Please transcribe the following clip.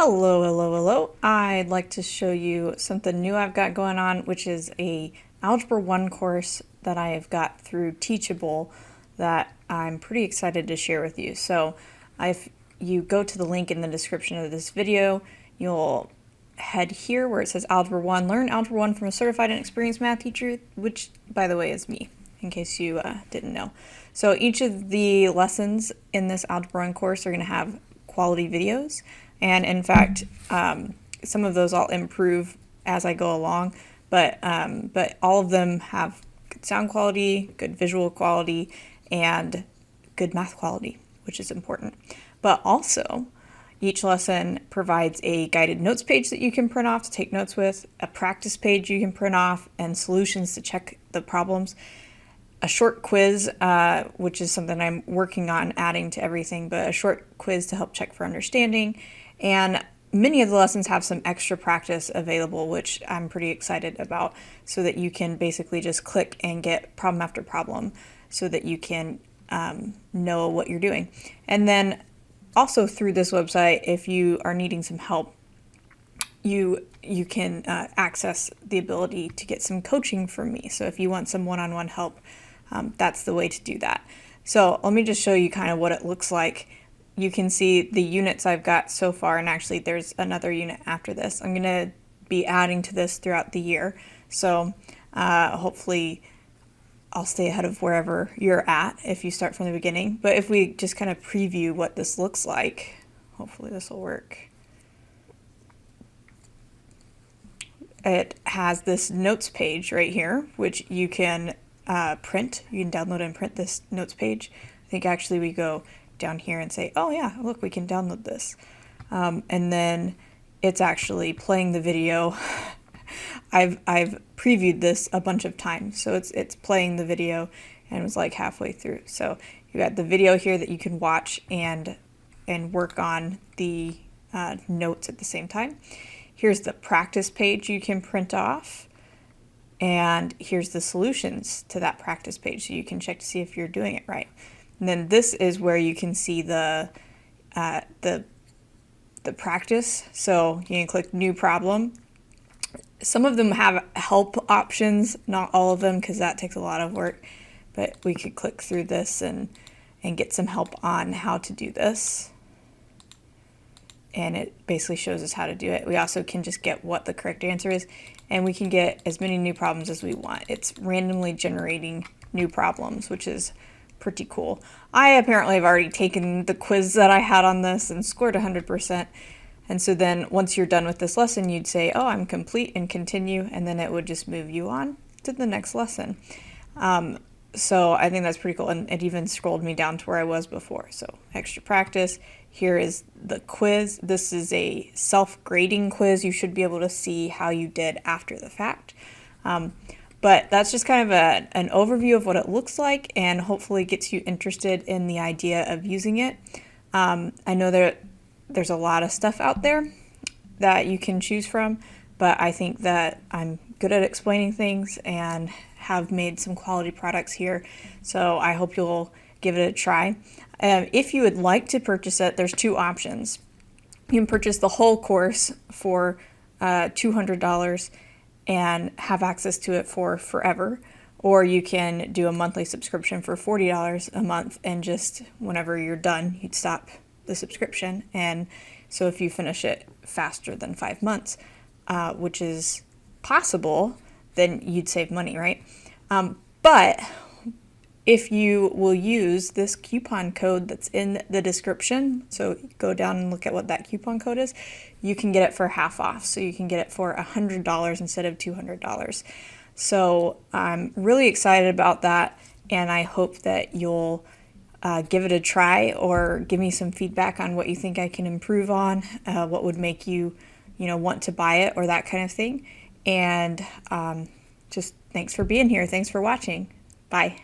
Hello, hello, hello. I'd like to show you something new I've got going on, which is a Algebra 1 course that I have got through Teachable that I'm pretty excited to share with you. So if you go to the link in the description of this video, you'll head here where it says Algebra 1. Learn Algebra 1 from a certified and experienced math teacher, which, by the way, is me, in case you didn't know. So each of the lessons in this Algebra 1 course are going to have quality videos. And in fact, some of those I'll improve as I go along, but all of them have good sound quality, good visual quality, and good math quality, which is important. But also, each lesson provides a guided notes page that you can print off to take notes with, a practice page you can print off, and solutions to check the problems. A short quiz, which is something I'm working on adding to everything, but a short quiz to help check for understanding. And many of the lessons have some extra practice available, which I'm pretty excited about, so that you can basically just click and get problem after problem so that you can know what you're doing. And then also through this website, if you are needing some help, you can access the ability to get some coaching from me. So if you want some one-on-one help, that's the way to do that. So let me just show you kind of what it looks like. You can see the units I've got so far, and actually there's another unit after this. I'm going to be adding to this throughout the year, so hopefully I'll stay ahead of wherever you're at if you start from the beginning. But if we just kind of preview what this looks like, hopefully this will work. It has this notes page right here, which you can print. You can download and print this notes page. I think actually we go down here and say, oh yeah, look, we can download this. And then it's actually playing the video. I've previewed this a bunch of times, so it's playing the video and it was like halfway through. So you got the video here that you can watch and work on the notes at the same time. Here's the practice page you can print off, and here's the solutions to that practice page so you can check to see if you're doing it right. And then this is where you can see the practice. So you can click new problem. Some of them have help options, not all of them, because that takes a lot of work. But we could click through this and get some help on how to do this. And it basically shows us how to do it. We also can just get what the correct answer is, and we can get as many new problems as we want. It's randomly generating new problems, which is pretty cool. I apparently have already taken the quiz that I had on this and scored 100%. And so then once you're done with this lesson, you'd say, oh, I'm complete, and continue, and then it would just move you on to the next lesson. So I think that's pretty cool, and it even scrolled me down to where I was before. So extra practice. Here is the quiz. This is a self-grading quiz. You should be able to see how you did after the fact. But that's just kind of an overview of what it looks like, and hopefully gets you interested in the idea of using it. I know there's a lot of stuff out there that you can choose from, but I think that I'm good at explaining things and have made some quality products here. So I hope you'll give it a try. If you would like to purchase it, there's two options. You can purchase the whole course for $200 and have access to it for forever, or you can do a monthly subscription for $40 a month, and just whenever you're done, you'd stop the subscription. And so if you finish it faster than 5 months, which is possible, then you'd save money, right? But if you will use this coupon code that's in the description, so go down and look at what that coupon code is, you can get it for half off. So you can get it for $100 instead of $200. So I'm really excited about that, and I hope that you'll give it a try, or give me some feedback on what you think I can improve on, what would make you want to buy it, or that kind of thing. And just thanks for being here. Thanks for watching. Bye.